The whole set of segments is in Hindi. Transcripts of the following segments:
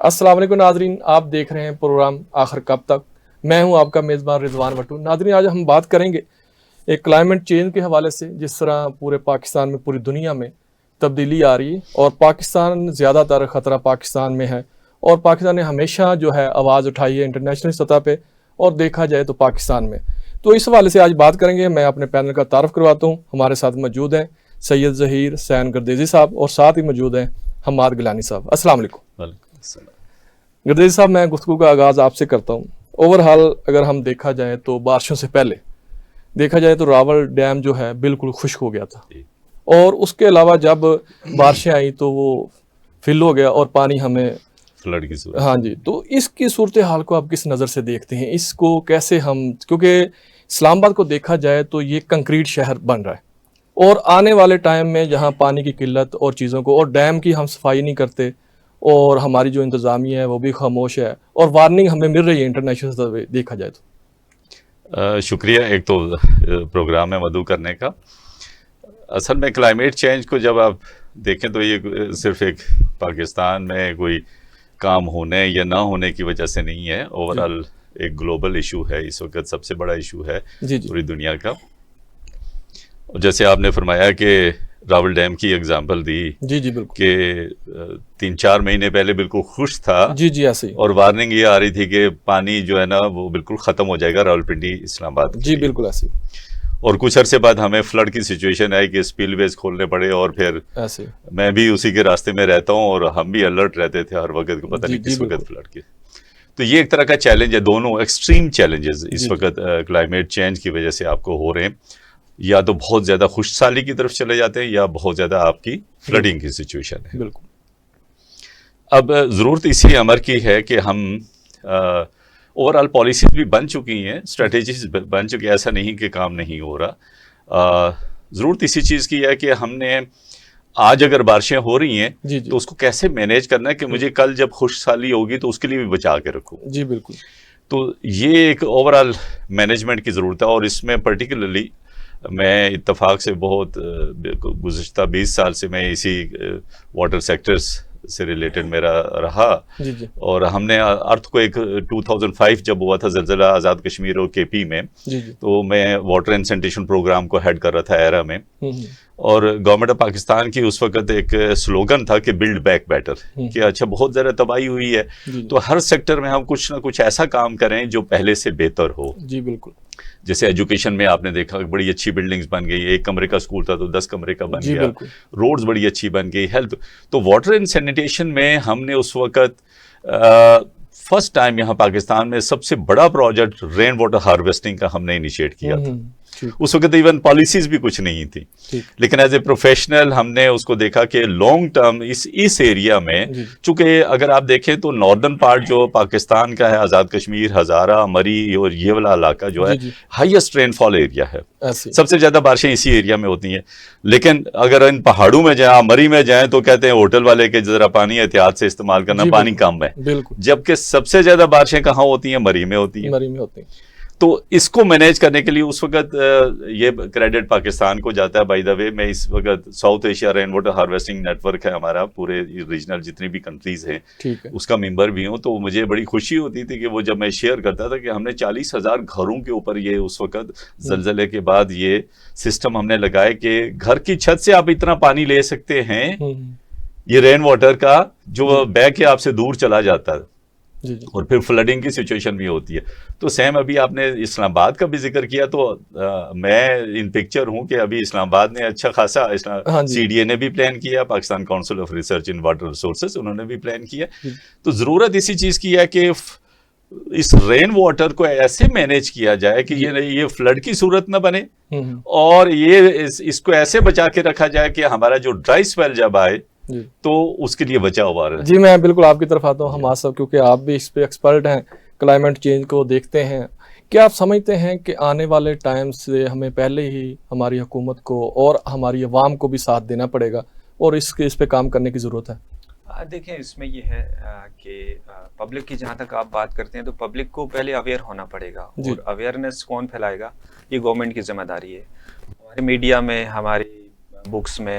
अस्सलाम वालेकुम नाजरीन, आप देख रहे हैं प्रोग्राम आखिर कब तक। मैं हूं आपका मेज़बान रिजवान भट्टू। नाजरीन, आज हम बात करेंगे एक क्लाइमेट चेंज के हवाले से, जिस तरह पूरे पाकिस्तान में, पूरी दुनिया में तब्दीली आ रही है और पाकिस्तान ज़्यादातर ख़तरा पाकिस्तान में है। और पाकिस्तान ने हमेशा जो है आवाज़ उठाई है इंटरनेशनल सतह पे, और देखा जाए तो पाकिस्तान में। तो इस हवाले से आज बात करेंगे। मैं अपने पैनल का तारफ़ करवाता हूँ। हमारे साथ मौजूद हैं सैयद ज़हीर सैन गर्देज़ी साहब, और साथ ही मौजूद हैं हम्माद गिलानी साहब। अस्सलाम वालेकुम। गर्देज़ी साहब, मैं गुफ्तगू का आगाज़ आपसे करता हूँ। ओवरऑल अगर हम देखा जाए तो बारिशों से पहले देखा जाए तो रावल डैम जो है बिल्कुल खुश्क हो गया था, और उसके अलावा जब बारिशें आई तो वो फिल हो गया और पानी हमें फ्लड की सूरत। हाँ जी, तो इसकी सूरत हाल को आप किस नज़र से देखते हैं? इसको कैसे हम, क्योंकि इस्लामाबाद को देखा जाए तो ये कंक्रीट शहर बन रहा है, और आने वाले टाइम में जहाँ पानी की किल्लत और चीज़ों को, और डैम की हम सफाई नहीं करते, और हमारी जो इंतज़ामिया है वो भी खामोश है, और वार्निंग हमें मिल रही है इंटरनेशनल सतह पे देखा जाए तो। शुक्रिया एक तो प्रोग्राम में मदऊ करने का। असल में क्लाइमेट चेंज को जब आप देखें तो ये सिर्फ एक पाकिस्तान में कोई काम होने या ना होने की वजह से नहीं है, ओवरऑल एक ग्लोबल इशू है। इस वक्त सबसे बड़ा इशू है पूरी दुनिया का। जैसे आपने फरमाया कि रावल डैम की एग्जांपल दी, जी बिल्कुल, कि 3-4 महीने पहले बिल्कुल खुश था, जी ऐसे ही, और वार्निंग ये आ रही थी कि पानी जो है ना वो बिल्कुल ख़त्म हो जाएगा रावलपिंडी इस्लामाबाद। जी बिल्कुल ऐसे ही। और कुछ अरसे बाद हमें फ्लड की सिचुएशन आई कि स्पिलवेज खोलने पड़े, और फिर ऐसे मैं भी उसी के रास्ते में रहता हूँ और हम भी अलर्ट रहते थे हर वक्त, पता नहीं किस वक्त फ्लड के। तो ये एक तरह का चैलेंज है, दोनों एक्सट्रीम चैलेंजेस इस वक्त क्लाइमेट चेंज की वजह से आपको हो रहे हैं। या तो बहुत ज़्यादा खुशहाली की तरफ चले जाते हैं, या बहुत ज़्यादा आपकी फ्लडिंग की सिचुएशन है। बिल्कुल। अब ज़रूरत इसी अमर की है कि हम ओवरऑल पॉलिसीज भी बन चुकी हैं, स्ट्रेटेजीज बन चुकी है, ऐसा नहीं कि काम नहीं हो रहा। ज़रूरत इसी चीज़ की है कि हमने आज अगर बारिशें हो रही हैं तो उसको कैसे मैनेज करना है कि मुझे कल जब खुशहाली होगी तो उसके लिए भी बचा के रखूँ। जी बिल्कुल। तो ये एक ओवरऑल मैनेजमेंट की ज़रूरत है, और इसमें पर्टिकुलरली मैं इत्तेफाक से बहुत गुज़िश्ता 20 साल से मैं इसी वाटर सेक्टर्स से रिलेटेड मेरा रहा। जी। और हमने अर्थक्वेक 2005 जब हुआ था ज़लज़ला आज़ाद कश्मीर और केपी में, तो मैं वाटर एंड सैनिटेशन प्रोग्राम को हेड कर रहा था एरा में। और गवर्नमेंट ऑफ पाकिस्तान की उस वक्त एक स्लोगन था कि बिल्ड बैक बेटर, कि अच्छा बहुत ज़्यादा तबाही हुई है तो हर सेक्टर में हम कुछ ना कुछ ऐसा काम करें जो पहले से बेहतर हो। जी बिल्कुल। जैसे एजुकेशन में आपने देखा बड़ी अच्छी बिल्डिंग्स बन गई, 1 कमरे का स्कूल था तो 10 कमरे का बन गया, रोड्स बड़ी अच्छी बन गई, हेल्थ। तो वाटर एंड सैनिटेशन में हमने उस वक्त फर्स्ट टाइम यहाँ पाकिस्तान में सबसे बड़ा प्रोजेक्ट रेन वाटर हार्वेस्टिंग का हमने इनिशिएट किया था। उस वक्त इवन पॉलिसीज भी कुछ नहीं थी, लेकिन एज ए प्रोफेशनल हमने उसको देखा कि लॉन्ग टर्म इस एरिया में, चूंकि अगर आप देखें तो नॉर्दर्न पार्ट जो पाकिस्तान का है, आज़ाद कश्मीर, हज़ारा, मरी और ये वाला इलाका जो है हाईएस्ट रेनफॉल एरिया है, सबसे ज़्यादा बारिशें इसी एरिया में होती हैं। लेकिन अगर इन पहाड़ों में जाए, मरी में जाएँ, तो कहते हैं होटल वाले के ज़रा पानी एहतियात से इस्तेमाल करना, पानी कम है, जबकि सबसे ज़्यादा बारिशें कहाँ होती हैं? मरी में होती हैं। तो इसको मैनेज करने के लिए उस वक्त ये क्रेडिट पाकिस्तान को जाता है। बाय द वे, मैं इस वक्त south Asia rain water harvesting network है हमारा, पूरे रीजनल जितनी भी कंट्रीज हैं उसका मेंबर भी हूँ। तो मुझे बड़ी खुशी होती थी कि वो जब मैं शेयर करता था कि हमने 40,000 घरों के ऊपर ये उस वक्त जलजले के बाद ये सिस्टम हमने लगाए कि घर की छत से आप इतना पानी ले सकते हैं, ये रेन वाटर का, जो बह के आपसे दूर चला जाता है। और फिर फ्लडिंग की सिचुएशन भी होती है। तो सेम अभी आपने इस्लामाबाद का भी जिक्र किया, तो मैं इन पिक्चर हूं कि अभी इस्लामाबाद ने अच्छा खासा, CDA ने भी प्लान किया, Pakistan council of research in water resources, उन्होंने भी प्लान किया। तो ज़रूरत इसी चीज़ की है कि इस रेन वाटर को ऐसे मैनेज किया जाए कि ये फ्लड की सूरत ना बने, और ये इसको ऐसे बचा के रखा जाए कि हमारा जो ड्राई स्पेल जब आए तो उसके लिए बचा हुआ रहे। जी, मैं बिल्कुल आपकी तरफ आता हूँ हमाद साहब, क्योंकि आप भी इस पे एक्सपर्ट हैं, क्लाइमेट चेंज को देखते हैं। क्या आप समझते हैं कि आने वाले टाइम से हमें पहले ही हमारी हुकूमत को और हमारी अवाम को भी साथ देना पड़ेगा, और इस पे काम करने की ज़रूरत है? देखिए, इसमें ये है कि पब्लिक की जहाँ तक आप बात करते हैं, तो पब्लिक को पहले अवेयर होना पड़ेगा, और अवेयरनेस कौन फैलाएगा? ये गवर्नमेंट की जिम्मेदारी है। हमारे मीडिया में, हमारी बुक्स में,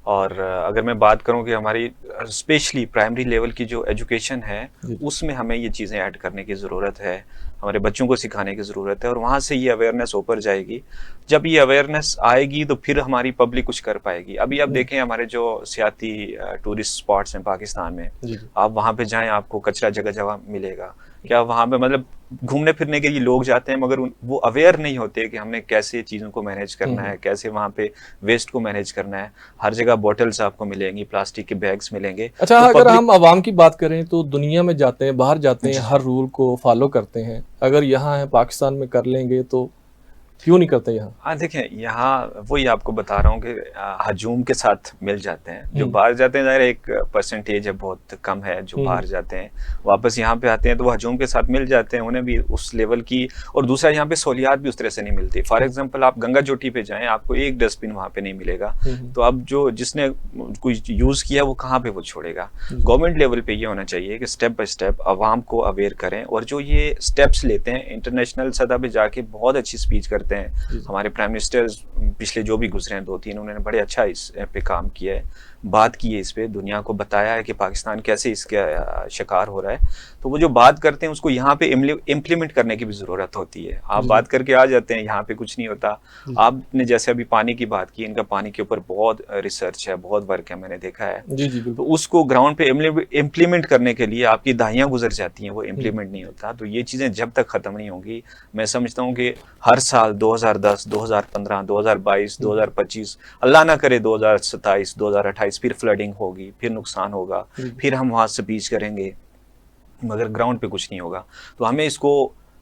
और अगर मैं बात करूं कि हमारी स्पेशली प्राइमरी लेवल की जो एजुकेशन है उसमें हमें ये चीज़ें ऐड करने की ज़रूरत है, हमारे बच्चों को सिखाने की ज़रूरत है, और वहाँ से ये अवेयरनेस ऊपर जाएगी। जब ये अवेयरनेस आएगी तो फिर हमारी पब्लिक कुछ कर पाएगी। अभी आप देखें हमारे जो सियाती टूरिस्ट स्पॉट्स हैं पाकिस्तान में, आप वहाँ पे जाएं आपको कचरा जगह जगह मिलेगा। क्या वहाँ पे मतलब घूमने फिरने के लिए लोग जाते हैं मगर वो अवेयर नहीं होते कि हमने कैसे चीज़ों को मैनेज करना है, कैसे वहाँ पे वेस्ट को मैनेज करना है। हर जगह बॉटल्स आपको मिलेंगी, प्लास्टिक के बैग्स मिलेंगे। अच्छा, तो अगर हम आवाम की बात करें तो दुनिया में जाते हैं, बाहर जाते हैं, हर रूल को फॉलो करते हैं, अगर यहाँ है पाकिस्तान में कर लेंगे तो क्यों नहीं करते यहाँ? हाँ देखें, यहाँ वही आपको बता रहा हूँ कि हजूम के साथ मिल जाते हैं। जो बाहर जाते हैं ज़ाहिर एक परसेंटेज है, बहुत कम है जो बाहर जाते हैं, वापस यहाँ पे आते हैं तो वो हजूम के साथ मिल जाते हैं, उन्हें भी उस लेवल की। और दूसरा यहाँ पे सहूलियात भी उस तरह से नहीं मिलती। फॉर एग्जाम्पल आप गंगा चोटी पे जाएं, आपको एक डस्टबिन वहाँ पे नहीं मिलेगा, तो अब जो जिसने कुछ यूज़ किया वो कहाँ पे वो छोड़ेगा। गवर्नमेंट लेवल पे ये होना चाहिए कि स्टेप बाय स्टेप आवाम को अवेयर करें, और जो ये स्टेप्स लेते हैं इंटरनेशनल सतह पे जाके बहुत अच्छी स्पीच करते हैं। हमारे प्राइम मिनिस्टर्स पिछले जो भी गुजरे हैं 2-3, उन्होंने बड़े अच्छा इस पे काम किया है, बात की है इस पे, दुनिया को बताया है कि पाकिस्तान कैसे इसका शिकार हो रहा है। तो वो जो बात करते हैं उसको यहाँ पे इम्प्लीमेंट करने की भी ज़रूरत होती है। आप बात करके आ जाते हैं, यहाँ पे कुछ नहीं होता। आपने जैसे अभी पानी की बात की, इनका पानी के ऊपर बहुत रिसर्च है, बहुत वर्क है, मैंने देखा है। तो उसको ग्राउंड पे इम्प्लीमेंट करने के लिए आपकी दहाइयाँ गुजर जाती हैं, वो इम्प्लीमेंट नहीं होता। तो ये चीज़ें जब तक ख़त्म नहीं होंगी, मैं समझता हूँ कि हर साल 2010, 2015, 2022, 2025, अल्लाह ना करे 2027, 2028 फिर फ्लडिंग होगी, फिर नुकसान होगा, फिर हम वहाँ से बीच करेंगे मगर ग्राउंड पे कुछ नहीं होगा। तो हमें इसको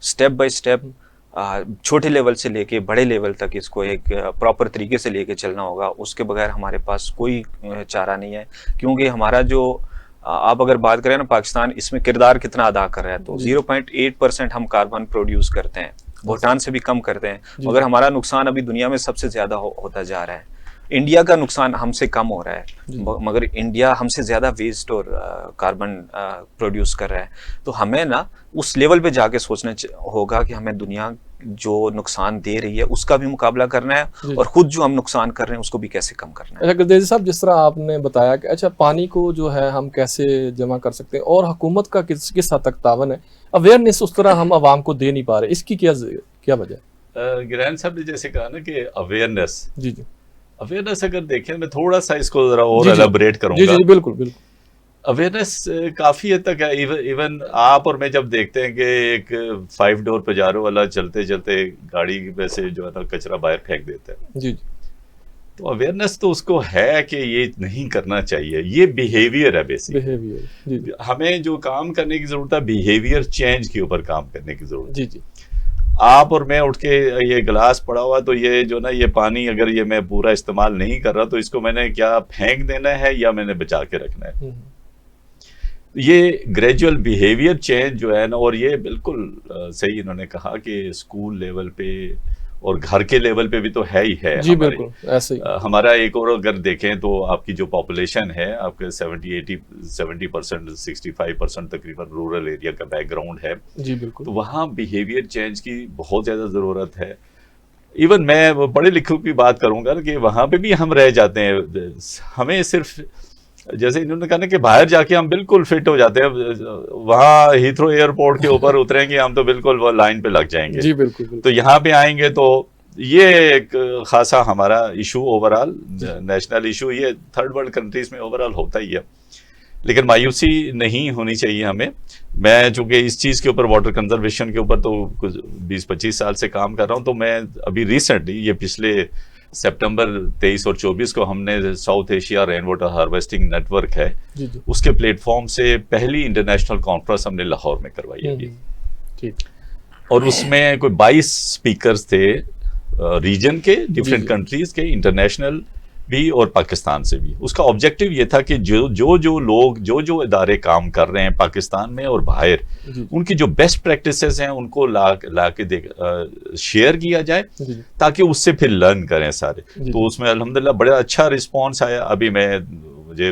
स्टेप बाय स्टेप छोटे लेवल से लेके बड़े लेवल तक इसको एक प्रॉपर तरीके से लेके चलना होगा। उसके बगैर हमारे पास कोई चारा नहीं है, क्योंकि हमारा जो आप अगर बात करें ना पाकिस्तान इसमें किरदार कितना अदा कर रहा है, तो 0.8% हम कार्बन प्रोड्यूस करते हैं, भूटान से भी कम करते हैं, मगर हमारा नुकसान अभी दुनिया में सबसे ज्यादा होता जा रहा है। इंडिया का नुकसान हमसे कम हो रहा है, मगर इंडिया हमसे ज़्यादा वेस्ट और कार्बन प्रोड्यूस कर रहा है। तो हमें ना उस लेवल पे जाके सोचना होगा कि हमें दुनिया जो नुकसान दे रही है उसका भी मुकाबला करना है, और खुद जो हम नुकसान कर रहे हैं उसको भी कैसे कम करना है। अच्छा गर्देजी साहब, जिस तरह आपने बताया कि अच्छा पानी को जो है हम कैसे जमा कर सकते हैं, और हुकूमत का किस हद तक तावन है, अवेयरनेस उस तरह हम आवाम को दे नहीं पा रहे, इसकी क्या वजह? गिरान साहब ने जैसे कहा ना कि अवेयरनेस, जी अवेयरनेस अगर देखें, मैं थोड़ा सा इसको जरा और एलाबोरेट करूंगा। जी बिल्कुल। अवेयरनेस काफ़ी हद तक है। इवन आप और मैं जब देखते हैं कि एक 5 डोर पजारो वाला चलते चलते गाड़ी में से जो है ना कचरा बाहर फेंक देता है, जी, तो अवेयरनेस तो उसको है कि ये नहीं करना चाहिए। ये बिहेवियर है बेसिक बिहेवियर। हमें जो काम करने की ज़रूरत है, बिहेवियर चेंज के ऊपर काम करने की ज़रूरत है। जी। आप और मैं उठ के ये गिलास पड़ा हुआ, तो ये जो ना ये पानी अगर ये मैं पूरा इस्तेमाल नहीं कर रहा, तो इसको मैंने क्या फेंक देना है या मैंने बचा के रखना है। ये ग्रेजुअल बिहेवियर चेंज जो है ना, और ये बिल्कुल सही इन्होंने कहा कि स्कूल लेवल पे और घर के लेवल पे भी तो है ही है। जी बिल्कुल ऐसे ही। हमारा एक और अगर देखें तो आपकी जो पॉपुलेशन है, आपके 70% 65% तकरीबन रूरल एरिया का बैकग्राउंड है। जी बिल्कुल। तो वहाँ बिहेवियर चेंज की बहुत ज़्यादा ज़रूरत है। इवन मैं पढ़े लिखों की बात करूँगा कि वहाँ पे भी हम रह जाते हैं। हमें सिर्फ जैसे इन्होंने कहा ना कि बाहर जाके हम बिल्कुल फिट हो जाते हैं, वहाँ हीथ्रो एयरपोर्ट के ऊपर उतरेंगे हम तो बिल्कुल वो लाइन पे लग जाएंगे। जी बिल्कुल। तो यहाँ पे आएंगे तो ये एक खासा हमारा इशू ओवरऑल नेशनल इशू, ये थर्ड वर्ल्ड कंट्रीज में ओवरऑल होता ही है, लेकिन मायूसी नहीं होनी चाहिए हमें। मैं चूंकि इस चीज़ के ऊपर वाटर कंजर्वेशन के ऊपर तो कुछ 20-25 साल से काम कर रहा हूँ, तो मैं अभी रिसेंटली ये पिछले सितंबर 23 और 24 को हमने south Asia rain water harvesting network है उसके प्लेटफॉर्म से पहली इंटरनेशनल कॉन्फ्रेंस हमने लाहौर में करवाई है। और उसमें कोई 22 स्पीकर्स थे रीजन के, डिफरेंट कंट्रीज के, इंटरनेशनल भी और पाकिस्तान से भी। उसका ऑब्जेक्टिव ये था कि जो लोग जो इदारे काम कर रहे हैं पाकिस्तान में और बाहर, उनकी जो बेस्ट प्रैक्टिसेस हैं उनको ला के शेयर किया जाए ताकि उससे फिर लर्न करें सारे। तो उसमें अल्हम्दुलिल्लाह बड़ा अच्छा रिस्पॉन्स आया। अभी मुझे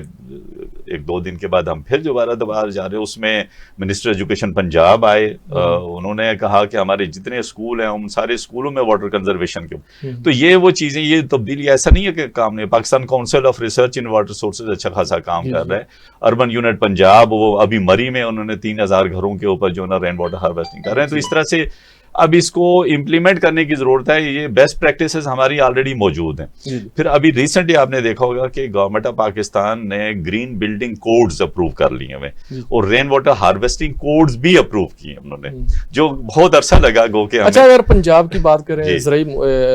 1-2 दिन के बाद हम फिर दोबारा जा रहे हैं। उसमें मिनिस्टर एजुकेशन पंजाब आए, उन्होंने कहा कि हमारे जितने स्कूल हैं उन सारे स्कूलों में वाटर कंजर्वेशन के, तो ये वो चीज़ें, ये तब्दीली ऐसा नहीं है कि काम नहीं। Pakistan council of research in water sources अच्छा खासा काम कर रहा है। अर्बन यूनिट पंजाब, वो अभी मरी में उन्होंने 3000 घरों के ऊपर जो ना रेन वाटर हार्वेस्टिंग कर रहे हैं। तो इस तरह से अब इसको इम्प्लीमेंट करने की जरूरत है। ये बेस्ट प्रैक्टिसेस हमारी ऑलरेडी मौजूद हैं। फिर अभी रिसेंटली आपने देखा होगा कि गवर्नमेंट ऑफ पाकिस्तान ने ग्रीन बिल्डिंग कोड्स अप्रूव कर लिए हुए और रेन वाटर हार्वेस्टिंग कोड्स भी अप्रूव किए उन्होंने, जो बहुत अरसा लगा गो के। अच्छा, अगर पंजाब की बात करें, ज़राई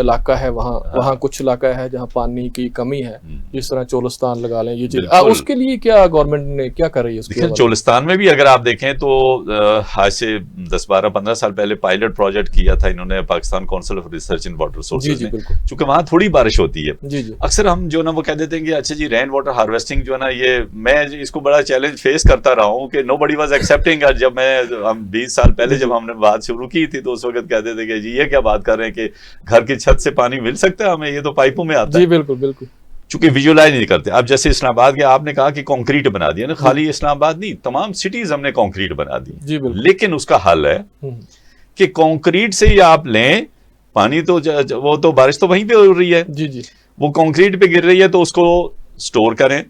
इलाका है, वहाँ कुछ इलाका है जहाँ पानी की कमी है, जिस तरह चोलिस्तान लगा लें, ये चीज उसके लिए क्या गवर्नमेंट ने क्या कर रही है? चोलिस्तान में भी अगर आप देखें तो आज से 10-12-15 साल पहले पायलट प्रोजेक्ट किया था इन्होंने, Pakistan council of research in water sources में, क्योंकि वहां थोड़ी बारिश होती है। अक्सर हम जो ना वो कह देते हैं कि अच्छा जी रेन वाटर हार्वेस्टिंग जो है ना, ये मैं इसको बड़ा चैलेंज फेस करता रहा हूँ कि नोबडी वाज एक्सेप्टिंग। जब हम 20 साल पहले जब हमने बात शुरू की थी तो उस वक्त कहते थे कि जी ये क्या बात कर रहे हैं कि घर की छत से पानी मिल सकता है हमें, ये तो पाइपों में आता है। बिल्कुल बिल्कुल, चूंकि विजुअलाइज नहीं करते। अब जैसे इस्लामाबाद के आपने कहा कि कंक्रीट बना दिया ना, खाली इस्लामाबाद नहीं, तमाम सिटीज हमने कंक्रीट बना दी, लेकिन उसका हल है कि कंक्रीट से ही आप लें पानी, तो वो तो बारिश तो वहीं पे हो रही है, वो कंक्रीट पे गिर रही है, तो उसको स्टोर करें।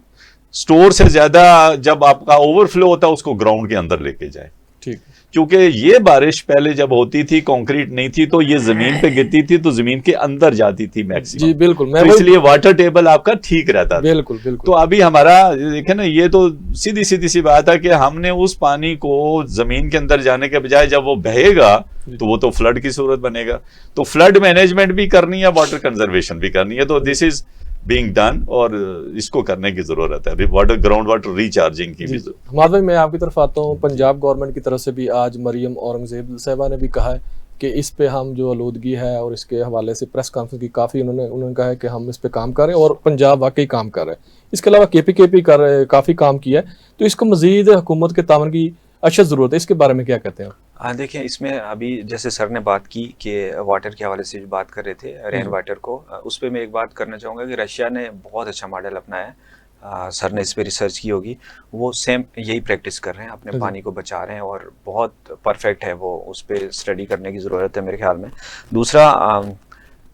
स्टोर से ज्यादा जब आपका ओवरफ्लो होता है उसको ग्राउंड के अंदर लेके जाए। ठीक, क्योंकि ये बारिश पहले जब होती थी कंक्रीट नहीं थी तो ये जमीन पे गिरती थी तो जमीन के अंदर जाती थी मैक्सिमम। जी बिल्कुल, तो इसलिए वाटर टेबल आपका ठीक रहता था। बिल्कुल बिल्कुल। तो अभी हमारा देखें ना, ये तो सीधी सी बात है कि हमने उस पानी को जमीन के अंदर जाने के बजाय जब वो बहेगा तो वो तो फ्लड की सूरत बनेगा। तो फ्लड मैनेजमेंट भी करनी है, वाटर कंजर्वेशन भी करनी है। तो दिस इज बीइंग डन और इसको करने की जरूरत है। वाटर ग्राउंड वाटर रिचार्जिंग की भी। हमाद भाई, मैं आपकी तरफ आता हूँ। पंजाब गवर्नमेंट की तरफ से भी आज मरियम औरंगजेब साहिबा ने भी कहा है कि इस पे हम जो आलूदगी है और इसके हवाले से प्रेस कॉन्फ्रेंस की काफ़ी उन्होंने कहा है कि हम इस पे काम कर रहे हैं और पंजाब वाकई काम कर रहे हैं। इसके अलावा KPKP काफ़ी काम किया है, तो इसको मजीद हुकूमत के तावन की अच्छा ज़रूरत है। इसके बारे में क्या कहते हैं आप? हाँ, देखिए, इसमें अभी जैसे सर ने बात की कि वाटर के हवाले से जो बात कर रहे थे, रेन वाटर को, उस पर मैं एक बात करना चाहूँगा कि रशिया ने बहुत अच्छा मॉडल अपनाया है। सर ने इस पे रिसर्च की होगी, वो सेम यही प्रैक्टिस कर रहे हैं, अपने पानी को बचा रहे हैं और बहुत परफेक्ट है वो। उस पर स्टडी करने की ज़रूरत है मेरे ख्याल में। दूसरा,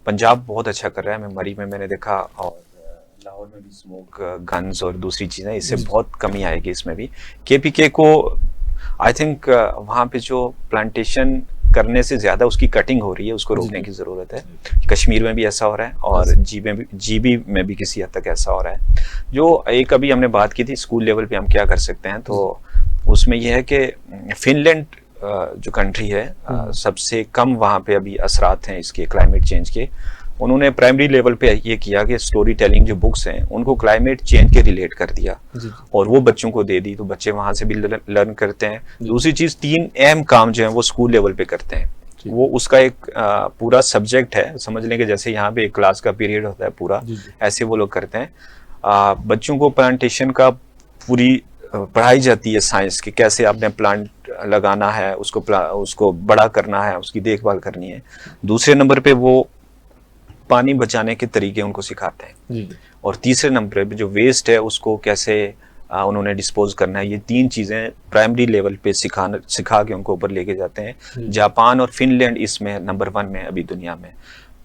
पंजाब बहुत अच्छा कर रहा है। मैं मरी में मैंने देखा, और लाहौर में भी स्मोक गन्स और दूसरी चीज़ें, इससे बहुत कमी आएगी इसमें भी। KPK को आई थिंक वहाँ पे जो प्लांटेशन करने से ज़्यादा उसकी कटिंग हो रही है, उसको रोकने की ज़रूरत है। कश्मीर में भी ऐसा हो रहा है और GB में भी किसी हद तक ऐसा हो रहा है। जो एक अभी हमने बात की थी स्कूल लेवल पे हम क्या कर सकते हैं, तो उसमें यह है कि फिनलैंड जो कंट्री है, सबसे कम वहाँ पे अभी असरात हैं इसके क्लाइमेट चेंज के। उन्होंने प्राइमरी लेवल पे ये किया कि स्टोरी टेलिंग जो बुक्स हैं उनको क्लाइमेट चेंज के रिलेट कर दिया और वो बच्चों को दे दी, तो बच्चे वहां से भी लर्न करते हैं। दूसरी चीज, 3 अहम काम जो है वो स्कूल लेवल पे करते हैं। वो उसका एक पूरा सब्जेक्ट है, समझ लें कि जैसे यहाँ पे एक क्लास का पीरियड होता है पूरा, ऐसे वो लोग करते हैं। बच्चों को प्लांटेशन का पूरी पढ़ाई जाती है, साइंस की, कैसे आपने प्लांट लगाना है, उसको बड़ा करना है, उसकी देखभाल करनी है। दूसरे नंबर पे वो पानी बचाने के तरीके उनको सिखाते हैं और तीसरे नंबर पे जो वेस्ट है उसको कैसे उन्होंने डिस्पोज करना है। ये 3 चीज़ें प्राइमरी लेवल पे सिखा के उनको ऊपर लेके जाते हैं। जापान और फिनलैंड इसमें नंबर 1 में अभी दुनिया में।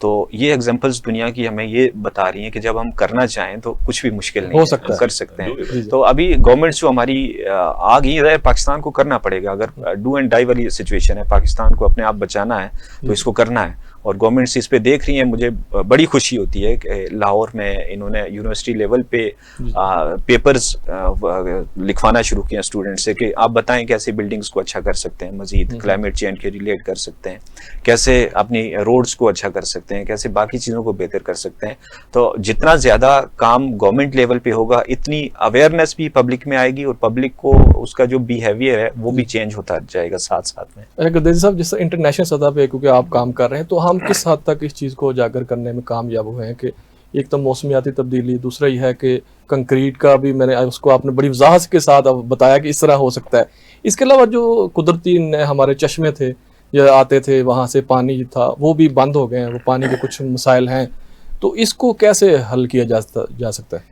तो ये एग्जांपल्स दुनिया की हमें ये बता रही हैं कि जब हम करना चाहें तो कुछ भी मुश्किल नहीं हो सकता, कर सकते हैं। तो अभी गवर्नमेंट जो हमारी आ गई है, पाकिस्तान को करना पड़ेगा। अगर डू एंड डाई वाली सिचुएशन है, पाकिस्तान को अपने आप बचाना है तो इसको करना है और गवर्नमेंट इस पे देख रही है। मुझे बड़ी खुशी होती है कि लाहौर में इन्होंने यूनिवर्सिटी लेवल पे पेपर्स लिखवाना शुरू किया स्टूडेंट से कि आप बताएं कैसे बिल्डिंग्स को अच्छा कर सकते हैं, मजीद क्लाइमेट चेंज के रिलेट कर सकते हैं, कैसे अपनी रोड्स को अच्छा कर सकते हैं, कैसे बाकी चीज़ों को बेहतर कर सकते हैं। तो जितना ज़्यादा काम गवर्नमेंट लेवल पे होगा, इतनी अवेयरनेस भी पब्लिक में आएगी और पब्लिक को उसका जो बिहेवियर है वो भी चेंज होता जाएगा साथ साथ में। गद्दारी साहब, जिस इंटरनेशनल सतह पे क्योंकि आप काम कर रहे हैं, तो हम किस हद तक इस चीज़ को उजागर करने में कामयाब हुए हैं कि एक तो मौसमियाती तब्दीली, दूसरा ये है कि कंक्रीट का भी मैंने उसको आपने बड़ी वजाहत के साथ बताया कि इस तरह हो सकता है। इसके अलावा जो कुदरती हमारे चश्मे थे या आते थे, वहाँ से पानी था, वो भी बंद हो गए हैं, वो पानी के कुछ मसाइल हैं, तो इसको कैसे हल किया जा सकता है?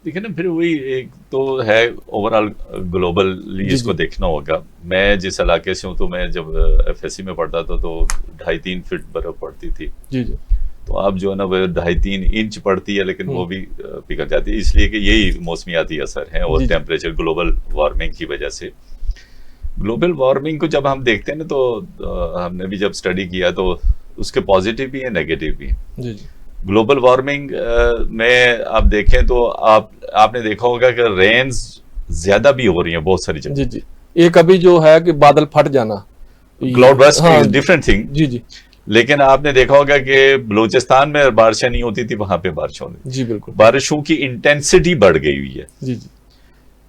देखिए ना, फिर वही एक तो है ओवरऑल ग्लोबली इसको देखना होगा। मैं जिस इलाके से हूँ, तो मैं जब FSC में पढ़ता था तो 2.5-3 फीट बर्फ पड़ती थी। जी जी। तो अब जो है ना वो 2.5-3 इंच पड़ती है, लेकिन वो भी पिघल जाती है, इसलिए कि यही मौसमियाती असर है और टेम्परेचर ग्लोबल वार्मिंग की वजह से। ग्लोबल वार्मिंग को जब हम देखते हैं ना, तो हमने भी जब स्टडी किया तो उसके पॉजिटिव भी है, नेगेटिव भी है। जी जी। ग्लोबल वार्मिंग में आप देखें तो आपने देखा होगा कि रेन्स ज्यादा भी हो रही हैं बहुत सारी जगह। जी जी। एक अभी जो है कि बादल फट जाना, cloud burst is different thing. जी जी। लेकिन आपने देखा होगा कि बलूचिस्तान में बारिशें नहीं होती थी, वहां पे बारिश होती। जी बिल्कुल। बारिशों की इंटेंसिटी बढ़ गई हुई है। जी जी।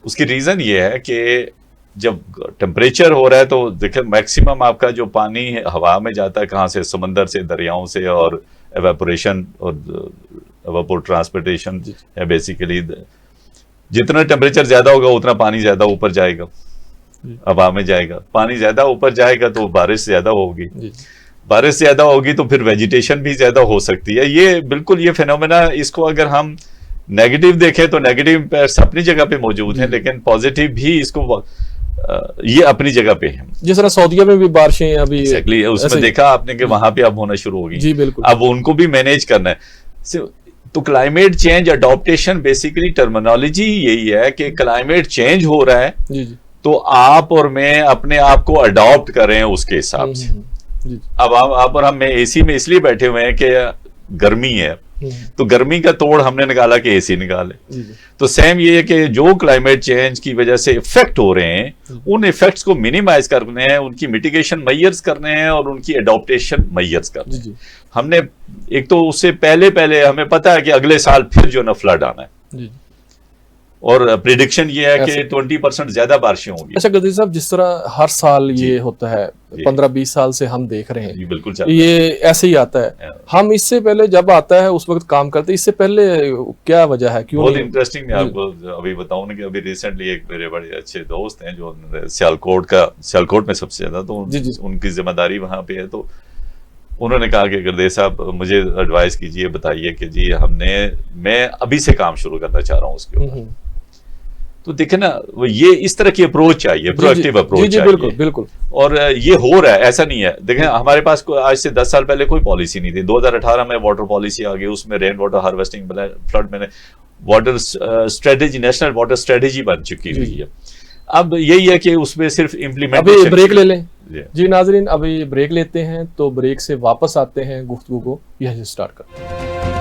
उसकी रीजन ये है कि जब टेम्परेचर हो रहा है तो देखिए मैक्सिमम आपका जो पानी हवा में जाता है कहाँ से, समंदर से, दरियाओं से, और एवेपोरेशन और एवेपोर ट्रांसपोर्टेशन है बेसिकली। जितना टेम्परेचर ज्यादा होगा उतना पानी ज्यादा ऊपर जाएगा, हवा में जाएगा। पानी ज्यादा ऊपर जाएगा तो बारिश ज्यादा होगी, बारिश ज्यादा होगी तो फिर वेजिटेशन भी ज्यादा हो सकती है। ये बिल्कुल ये फिनोमेना, इसको अगर हम नेगेटिव देखें तो नेगेटिव इम्पैक्ट्स अपनी जगह पे मौजूद हैं, लेकिन पॉजिटिव भी इसको ये अपनी जगह पे है। जिस तरह सऊदीया में भी बारिशें अभी exactly, उसमें देखा आपने कि वहां पे अब होना शुरू होगी। जी बिल्कुल। अब उनको भी मैनेज करना है। तो climate change adaptation basically terminology यही है कि क्लाइमेट चेंज हो रहा है। जी जी। तो आप और मैं अपने आप को अडॉप्ट करें उसके हिसाब से। जी। अब आप और हम में एसी में इसलिए बैठे हुए हैं कि गर्मी है, तो गर्मी का तोड़ हमने निकाला कि एसी निकाले। तो सेम ये है कि जो क्लाइमेट चेंज की वजह से इफेक्ट हो रहे हैं, उन इफेक्ट्स को मिनिमाइज करने हैं, उनकी मिटिगेशन मेजर्स करने हैं और उनकी एडॉप्टेशन मेजर्स करने हैं। हमने एक तो उससे पहले हमें पता है कि अगले साल फिर जो ना फ्लड आना है, और प्रिडिक्शन ये है कि 20% ज्यादा बारिशें होंगी। अच्छा गदरी साहब, जिस तरह हर साल ये होता है, 15-20 साल से हम देख रहे हैं, बिल्कुल ये ऐसे ही आता है। हम इससे पहले जब आता है उस वक्त काम करते, इससे पहले क्या वजह है, क्यों? बहुत इंटरेस्टिंग। मैं आपको अभी बताऊं कि अभी रिसेंटली एक मेरे बड़े अच्छे दोस्त हैं जो सियालकोट में सबसे ज्यादा, तो उनकी जिम्मेदारी वहां पे है। तो उन्होंने कहा कि गुरदेव साहब मुझे एडवाइस कीजिए, बताइए कि जी मैं अभी से काम शुरू करना चाह रहा हूँ उसके ऊपर। तो देखे ना, ये इस तरह की अप्रोच चाहिए, प्रोएक्टिव अप्रोच चाहिए। बिल्कुल बिल्कुल। और ये हो रहा है, ऐसा नहीं है। देखें हमारे पास आज से 10 साल पहले कोई पॉलिसी नहीं थी। 2018 में वाटर पॉलिसी आ गई, उसमें रेन वाटर हार्वेस्टिंग, फ्लड में water strategy, national water strategy बन चुकी हुई है। अब यही है कि उसमें सिर्फ इम्प्लीमेंटेशन। अभी ब्रेक ले लें जी नाजरीन, अभी ब्रेक लेते हैं, तो ब्रेक से वापस आते हैं गुफ्तगू को यहीं से स्टार्ट करते हैं।